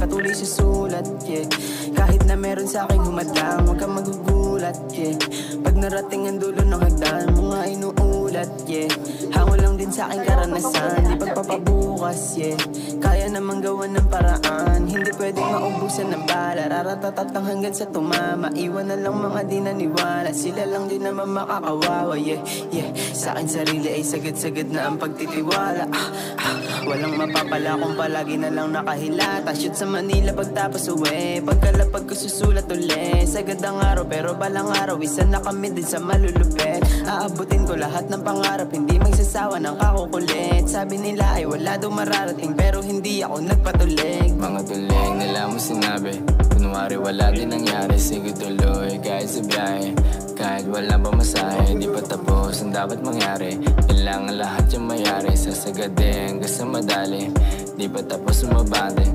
patuloy susulat, yeah. Kahit na meron sa aking humadlang, huwag kang magugulat, yeah. Pag narating ang dulo ng hagdan, mga inuulat, yeah. Hango lang din sa aking karanasan, di pagpapabukas, yeah. Kaya naman gawan ng paraan, hindi pwedeng maubusan ng bala. Raratatat lang hanggang sa tumama, iwan na lang mga di naniwala. Sila lang din naman makakawawa, yeah, yeah. Sa akin sarili ay sagad-sagad na ang pagtitiwala. Walang mapapala kung palagi na lang nakahilata. Shoot sa Manila pagtapos uwi, pagkalapag ko susulat uli. Sagad ang araw pero balang araw, isa na kami din sa malulupit. Aabutin ko lahat ng pangarap, hindi magsasawa ng kakukulit. Sabi nila ay wala daw mararating, pero hindi ako nagpatulig. Mga tulig nila mo sinabi, kunwari wala din nangyari. Sige tuloy kahit sa biyahe, kahit wala pa masahe. Di pa tapos ang dapat mangyari, kailangan lahat yung mayari. Sasagadin hanggang sa madali, di pa tapos umabante.